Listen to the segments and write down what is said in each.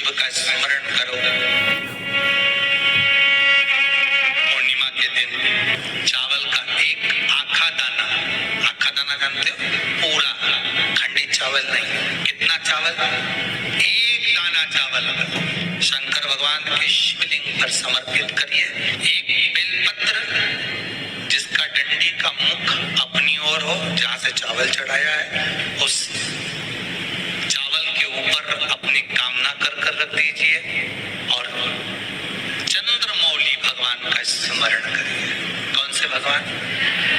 शिव का स्मरण करो। पूर्णिमा के दिन चावल का एक आखा दाना जानते हो, पूरा खंडित चावल नहीं, कितना चावल, एक दाना चावल शंकर भगवान के शिवलिंग पर समर्पित करिए। एक बेलपत्र जिसका डंडी का मुख अपनी ओर हो, जहां से चावल चढ़ाया है, उस चावल के ऊपर अपनी कामना कर रख दीजिए और चंद्रमौली भगवान का स्मरण करिए। कौन से भगवान?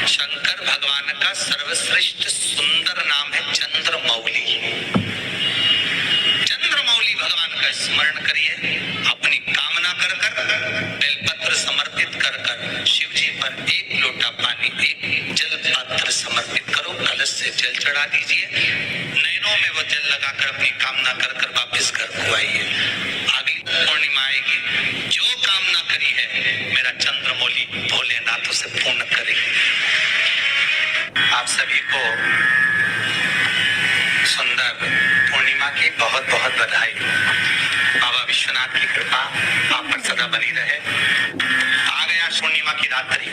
शंकर भगवान का सर्वश्रेष्ठ सुंदर नाम है चंद्रमौली। चंद्रमौली भगवान का स्मरण करिए। अपनी कामना कर बेलपत्र समर्पित कर शिव जी पर एक लोटा पानी, एक जल पात्र समर्पित करो, कलश से जल चढ़ा दीजिए। नैनों में वो जल लगाकर अपनी कामना कर वापिस घर को आइए। अगली पूर्णिमा आएगी, जो कामना करी है मेरा चंद्रमौली भोलेनाथ उसे पूर्ण करेगी। आप सभी को सुंदर पूर्णिमा की बहुत बहुत बधाई। बाबा विश्वनाथ की कृपा आप पर सदा बनी रहे। आ गया पूर्णिमा की रात्रि।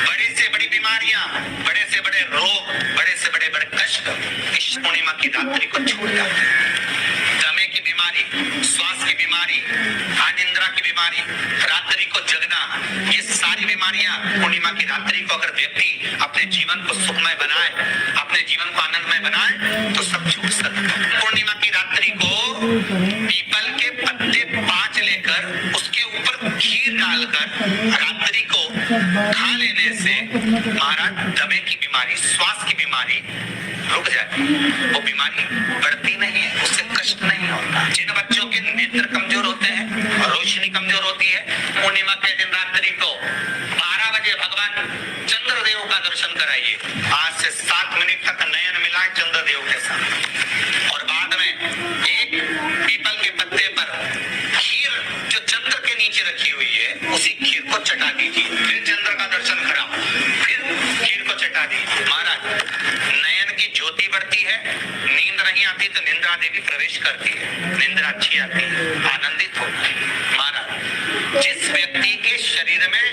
बड़ी से बड़ी बीमारियां, बड़े से बड़े रोग, बड़े से बड़े कष्ट इस पूर्णिमा की रात्रि को छूट जाते हैं। दमे की बीमारी, श्वास की बीमारी, अनिद्रा की बीमारी, रात्रि को जगना, ये सारी बीमारियां पूर्णिमा की रात्रि को अगर व्यक्ति अपने जीवन को सुखमय बनाए, अपने जीवन को आनंदमय बनाए तो सब छूट सकता है। पूर्णिमा की रात्रि को पीपल के पत्ते 5 लेकर उसके ऊपर खीर डालकर रात्रि को खा लेने से महाराज दमे की बीमारी, श्वास की बीमारी रुक जाती है। वो बीमारी बढ़ती नहीं है, उससे कष्ट नहीं होता। जिन बच्चों के नेत्र कमजोर होते हैं और रोशनी कमजोर होती है, पूर्णिमा के दिन रात्रि को 12 बजे भगवान चंद्रदेव का दर्शन कराइए। 5 से 7 मिनट तक नयन मिलाए चंद्रदेव के साथ और बाद में एक पीपल के पत्ते पर खीर जो चंद्र के नीचे रखी हुई है उसी खीर को चटा दीजिए। फिर चंद्र का दर्शन कराओ, फिर खीर को चटा दीजिए। महाराज नयन की ज्योति बढ़ती है, नींद नहीं आती तो निंद्रा देवी प्रवेश करती है, निंद्रा अच्छी आती है, आनंदित होता है। महाराज जिस व्यक्ति के शरीर में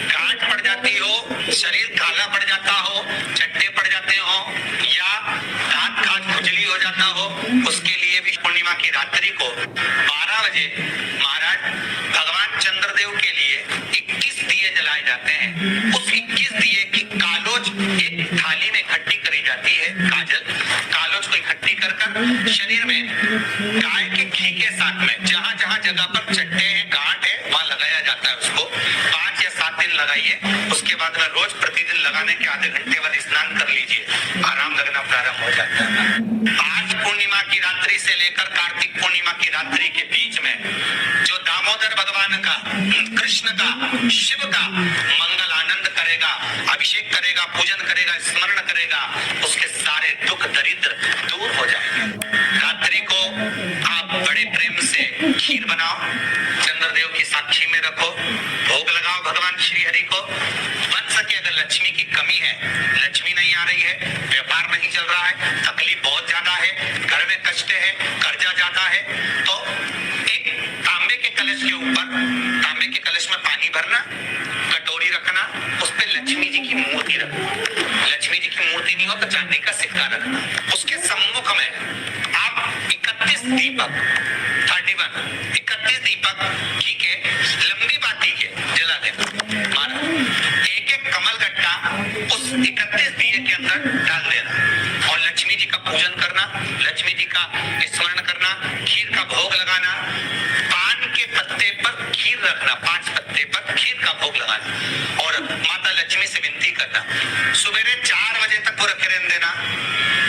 गांठ पड़ जाती हो, शरीर काला पड़ जाता हो, चट्टे पड़ जाते हो या दांत खाज खुजली हो जाता हो, उसके लिए भी पूर्णिमा की रात्रि को 12 बजे महाराज भगवान चंद्रदेव के लिए 21 दिए जलाए जाते हैं। उस 21 दिए की कालोज एक थाली में इकट्ठी करी जाती है। कालोज को इकट्ठी कर शरीर में गाय के घी के साथ में जहां जहां जगह पर चट्टे हैं, गांठ है, वहां लगाया जाता है। उसको 5 या 7 दिन लगाइए। उसके बाद में रोज प्रतिदिन लगाने के आधे घंटे बाद स्नान कर लीजिए, आराम लगना प्रारंभ हो जाता है। आज पूर्णिमा की रात्रि से लेकर कार्तिक पूर्णिमा की रात्रि के बीच में जो दामोदर भगवान का, कृष्ण का, शिव का मंगल आनंद करेगा, अभिषेक करेगा, पूजन करेगा, स्मरण करेगा, उसके सारे दुख दरिद्र दूर हो जाएंगे। रात्रि को आप बड़े प्रेम से खीर बनाओ, चंद्रदेव की साक्षी में रखो, भोग लगाओ भगवान श्री हरि को। बन सके अगर लक्ष्मी की कमी है, लक्ष्मी नहीं आ रही है, व्यापार नहीं चल रहा है, तकलीफ बहुत ज्यादा है, घर में कष्ट है, कर्जा ज्यादा है, तो एक तांबे के कलश के ऊपर, तांबे के कलश में पानी भरना, कटोरी रखना, उस पे लक्ष्मी जी की मूर्ति रखना। लक्ष्मी जी की मूर्ति नहीं हो तो चांदी का सिक्का रखना। उसके सम्मुख में आप 31 दीपक 31 दीपक घी के लंबी बाती के जला देना। माना एक कमल गट्टा उस 31 दिए के अंदर डाल देना और लक्ष्मी जी का पूजन करना, लक्ष्मी जी का स्मरण करना, खीर का भोग लगाना, पान के पत्ते पर खीर रखना, 5 पत्ते पर खीर का भोग लगाना और माता लक्ष्मी से विनती करना। सुबेरे 4 बजे तक वो रखे रहने देना,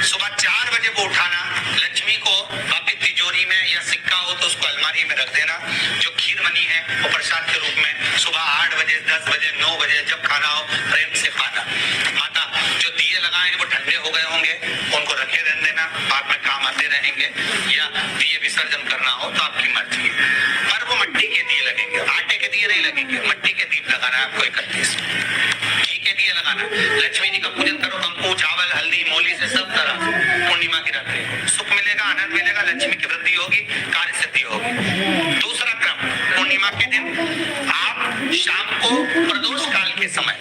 सुबह 4 बजे वो उठाना, लक्ष्मी को वापिस तिजोरी में या सिक्का हो तो उसको अलमारी में रख देना। जो खीर बनी है वो प्रसाद के रूप में सुबह 8 बजे, 10 बजे, 9 बजे जब खाना हो प्रेम से खाना। माता जो दिए लगाए हैं वो ठंडे हो गए होंगे, उनको रखे रहने देना, बाद में काम आते रहेंगे, या दिए विसर्जन करना हो तो आपकी मर्जी है। पर वो मिट्टी के दिए लगेंगे, आटे के दिए नहीं लगेंगे, मिट्टी के दीप लगाना है आपको 31 घी के दिए लगाना। लक्ष्मी जी का पूजन करो, कंकु, चावल, हल्दी, मूली से सब तरह पूर्णिमा की रात्रि सुख मिलेगा, आनंद मिलेगा, लक्ष्मी की वृद्धि हो, होगी, कार्य सिद्धि होगी। दूसरा क्रम, पूर्णिमा के दिन आप शाम को प्रदोष काल के समय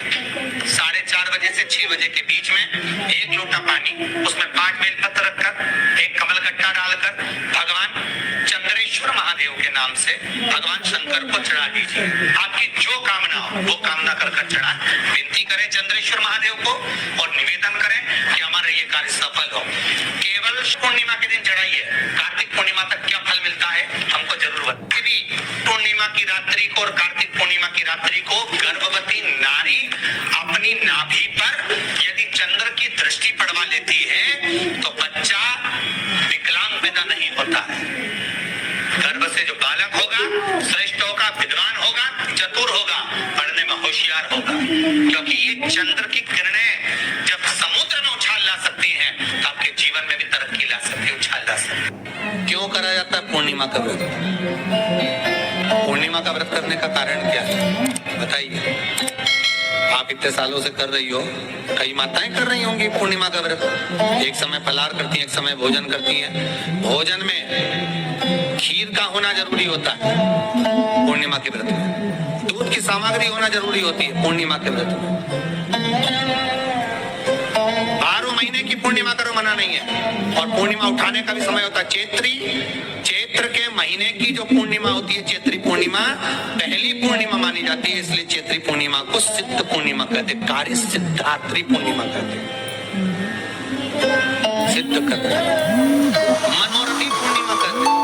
4:30 बजे से 6 बजे के बीच में 1 लोटा पानी, उसमें 5 बेलपत्र रखकर, 1 कमल कट्टा डालकर भगवान चंद्रेश्वर महादेव के नाम से भगवान शंकर को चढ़ा दीजिए। आपकी जो कामना हो वो कामना कर चढ़ा, विनती करें चंद्रेश्वर महादेव को और निवेदन करें कि हमारा ये कार्य सफल हो। केवल पूर्णिमा के दिन चढ़ाइए, कार्तिक पूर्णिमा तक क्या फल मिलता है हमको जरूर बताइए। पूर्णिमा की रात्रि को और कार्तिक पूर्णिमा की रात्रि को गर्भवती नारी अपनी नाभि पर यदि चंद्र की दृष्टि पड़वा लेती है तो बच्चा विकलांग पैदा नहीं होता है। गर्भ से जो बालक होगा श्रेष्ठ होगा, विद्वान होगा, चतुर होगा, पढ़ने में होशियार होगा, क्योंकि ये चंद्र की किरणें जब समुद्र में उछाल ला सकती हैं तो आपके जीवन में भी तरक्की ला सकती है, उछाल ला सकती है। क्यों करा जाता है पूर्णिमा का व्रत? पूर्णिमा का व्रत करने का कारण क्या है बताइए? आप इतने सालों से कर रही हो, कई माताएं कर रही होंगी पूर्णिमा का व्रत। एक समय फलाहार करती हैं, एक समय भोजन करती हैं। भोजन में खीर का होना जरूरी होता है पूर्णिमा के व्रत में, दूध की सामग्री होना जरूरी होती है पूर्णिमा के व्रत में। 12 महीने की पूर्णिमा करो मना नहीं है, और पूर्णिमा उठाने का भी समय होता है। चैत्र के महीने की जो पूर्णिमा होती है, चैत्री पूर्णिमा पहली पूर्णिमा मानी जाती है, इसलिए चैत्री पूर्णिमा को सिद्ध पूर्णिमा कहते, कार्य सिद्धात्री पूर्णिमा कहते, सिद्ध करते, मनोरथी पूर्णिमा कहते।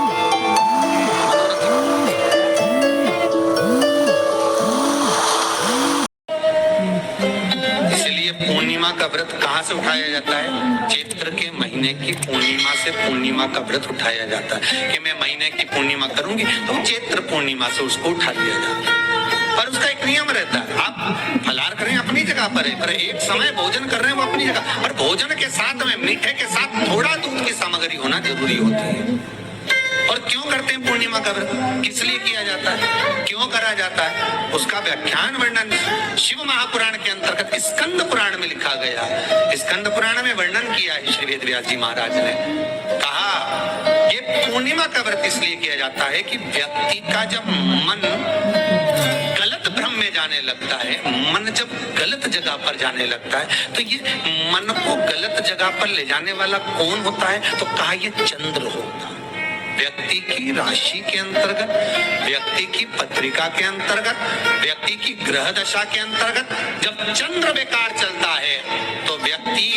पूर्णिमा का व्रत कहाँ से उठाया जाता है? चैत्र के महीने की पूर्णिमा से पूर्णिमा का व्रत उठाया जाता है कि मैं महीने की पूर्णिमा करूंगी तो चैत्र पूर्णिमा से उसको उठा लिया जाता है। पर उसका एक नियम रहता है, आप फलाहार करें अपनी जगह पर है, पर एक समय भोजन कर रहे हैं वो अपनी जगह, पर भोजन के साथ में मीठे के साथ थोड़ा दूध की सामग्री होना जरूरी होती है। और क्यों करते हैं पूर्णिमा का व्रत, किस लिए किया जाता है, क्यों करा जाता है, उसका व्याख्यान वर्णन शिव महापुराण के अंतर्गत स्कंद पुराण में लिखा गया। स्कंद पुराण में वर्णन किया है श्री वेदव्यास जी महाराज ने, कहा ये पूर्णिमा का व्रत इसलिए किया जाता है कि व्यक्ति का जब मन गलत भ्रम में जाने लगता है, मन जब गलत जगह पर जाने लगता है, तो ये मन को गलत जगह पर ले जाने वाला कौन होता है? तो कहा ये चंद्र होता है। व्यक्ति की राशि के अंतर्गत, व्यक्ति की पत्रिका के अंतर्गत, व्यक्ति की ग्रह दशा के अंतर्गत जब चंद्र बेकार चलता है तो व्यक्ति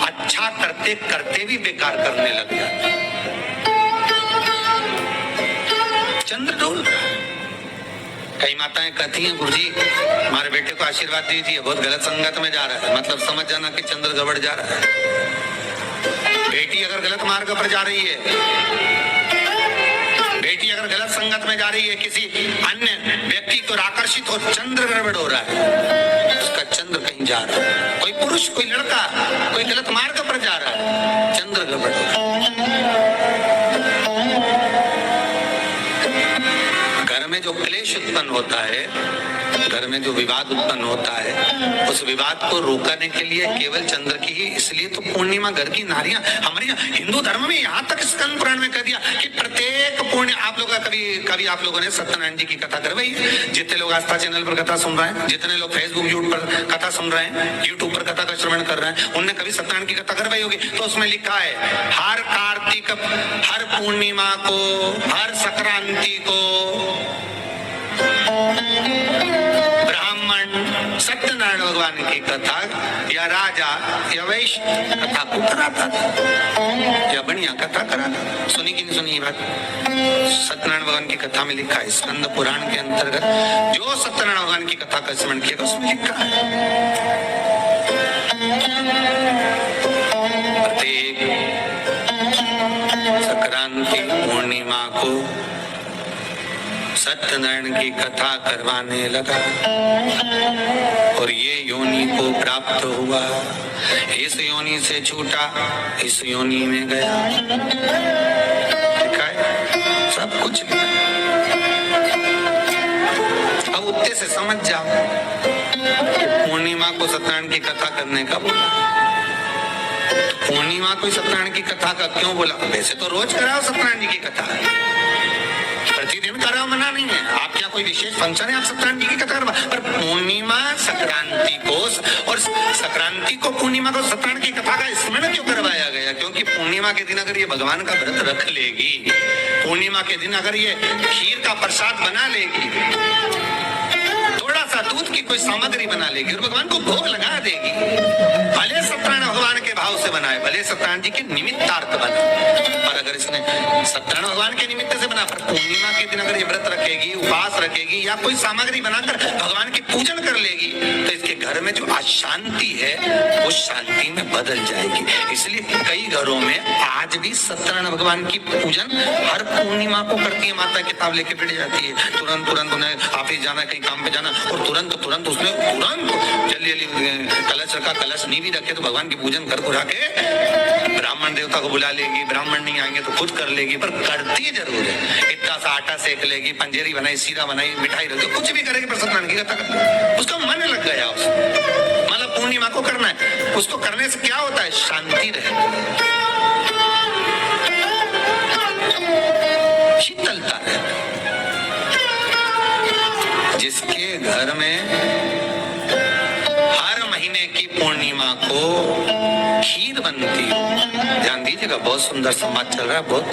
अच्छा करते करते भी बेकार करने लग जाता है। चंद्र डोल रहा है। कई माताएं कहती हैं गुरुजी हमारे बेटे को आशीर्वाद दीजिए, बहुत गलत संगत में जा रहा है, मतलब समझ जाना कि चंद्र गड़बड़ जा रहा है। बेटी अगर गलत मार्ग पर जा रही है, बेटी अगर गलत संगत में जा रही है, किसी अन्य व्यक्ति को आकर्षित हो, चंद्र गड़बड़ हो रहा है, उसका चंद्र कहीं जा रहा है। कोई पुरुष, कोई लड़का, कोई गलत मार्ग पर जा रहा है, चंद्र गड़बड़ हो रहा है। घर में जो क्लेश उत्पन्न होता है, घर में जो विवाद उत्पन्न होता है, उस विवाद को रोकने के लिए केवल चंद्र की ही, इसलिए तो पूर्णिमा घर की नारियां, हमारे हिंदू धर्म में यहाँ तक स्कंद पुराण में कह दिया कि प्रत्येक पूर्ण, आप लोग कभी आप लोगों ने सत्यनारायण जी की कथा करवाई है? जितने लोग आस्था चैनल पर कथा सुन रहे हैं, जितने लोग फेसबुक यूट्यूब पर कथा सुन रहे हैं, यूट्यूब पर कथा का श्रवण कर रहे हैं, उनने कभी सत्यनारायण की कथा करवाई होगी। तो उसमें लिखा है हर कार्तिक, हर पूर्णिमा को, हर संक्रांति को ब्राह्मण सत्यनारायण भगवान की कथा या राजा या वैश्य कथा को कराता था, या बढ़िया कथा कराता। सुनी कि नहीं सुनी ये बात? सत्यनारायण भगवान की कथा में लिखा है, स्कंद पुराण के अंतर्गत जो सत्यनारायण भगवान की कथा का स्मरण किया उसमें लिखा है प्रत्येक संक्रांति पूर्णिमा को सत्यनारायण की कथा करवाने लगा और ये योनि को प्राप्त हुआ, इस योनि से छूटा, इस योनि में गया। लिखा है, सब कुछ लिखा। अब उत्ते से समझ जाओ पूर्णिमा को सत्यनारायण की कथा करने का बोला, पूर्णिमा कोई सत्यनारायण की कथा का क्यों बोला? वैसे तो रोज कराओ सत्यनारायण जी की कथा, प्रतिदिन कराओ, मना नहीं है। आप क्या कोई विशेष फंक्शन है आप सत्यनारायण जी की कथा करवा? पर पूर्णिमा संक्रांति को और संक्रांति को पूर्णिमा को सत्यनारायण की कथा का स्मरण क्यों करवाया गया? क्योंकि पूर्णिमा के दिन अगर ये भगवान का व्रत रख लेगी, पूर्णिमा के दिन अगर ये खीर का प्रसाद बना लेगी, थोड़ा सा दूध की कोई सामग्री बना लेगी और भगवान को भोग लगा देगी, भले सत्यनारायण भगवान के भाव से बनाए, भले सत्यनारायण जी के निमित्तार्थ बना, पर अगर इसने सत्यनारायण भगवान के निमित्त से बना, पर पूर्णिमा के दिन अगर ये व्रत रखेगी, उपवास रखेगी या कोई सामग्री बनाकर भगवान की पूजन कर लेगी, तो इसके घर में जो अशांति है वो शांति में बदल जाएगी। इसलिए कई घरों में आज भी सत्यनारायण भगवान की पूजन हर पूर्णिमा को करती है। माता किताब लेके बैठ जाती है, तुरंत उन्हें ऑफिस जाना, कहीं काम पे जाना, और तुरंत उसमें जल्दी कलश रखा, कलश नहीं भी रखे तो भगवान की पूजन कर के ब्राह्मण देवता को बुला लेगी, ब्राह्मण नहीं आएंगे तो खुद कर लेगी, पर करती जरूर है। इतना सा आटा सेक लेगी, पंजेरी बनाई, सीरा बनाई, मिठाई रखी, कुछ भी करेगी, पर सत्यनारायण की कथा करती, उसका मन लग गया उसको। मतलब पूर्णिमा को करना है, उसको करने से क्या होता है? शांति रहती, शीतलता रहती। जिसके घर में हर महीने की पूर्णिमा को खीर बनती है, ध्यान दीजिएगा, बहुत सुंदर संवाद चल रहा है, बहुत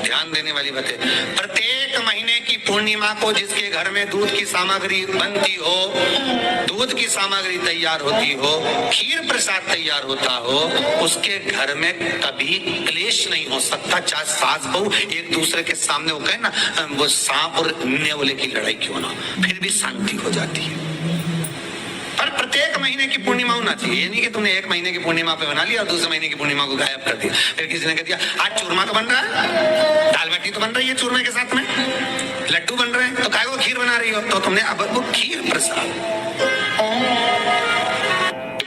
ध्यान देने वाली बात है। प्रत्येक महीने की पूर्णिमा को जिसके घर में दूध की सामग्री बनती हो, दूध की सामग्री तैयार होती हो, खीर प्रसाद तैयार होता हो, उसके घर में कभी क्लेश नहीं हो सकता। चाहे सास बहू एक दूसरे के सामने वो कहे ना, वो सांप और नेवले की लड़ाई क्यों ना, फिर भी शांति हो जाती है। पर प्रत्येक महीने की पूर्णिमा होना चाहिए, ये नहीं कि तुमने एक महीने की पूर्णिमा पे बना लिया और दूसरे महीने की पूर्णिमा को गायब कर दिया। फिर किसी ने कह दिया आज चूरमा तो बन रहा है, दाल बाटी तो बन रही है चूरमे के साथ में, लड्डू बन रहे हैं, तो काय को खीर बना रही हो? तो तुमने अब वो खीर प्रसाद।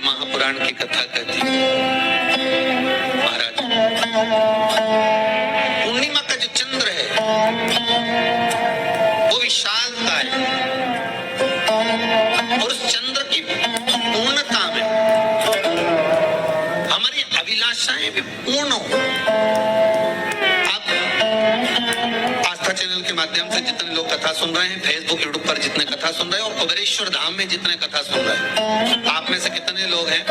महापुराण की कथा कहती है महाराज, पूर्णिमा का जो चंद्र है वो विशालता है, और उस चंद्र की पूर्णता में हमारी अभिलाषाएं भी पूर्ण हो। आप आस्था चैनल के माध्यम से जितने लोग कथा सुन रहे हैं, फेसबुक यूट्यूब पर जितने कथा सुन रहे हैं, और कुबेरेश्वर धाम में जितने कथा सुन रहे हैं, आप में से कितने लोग हैं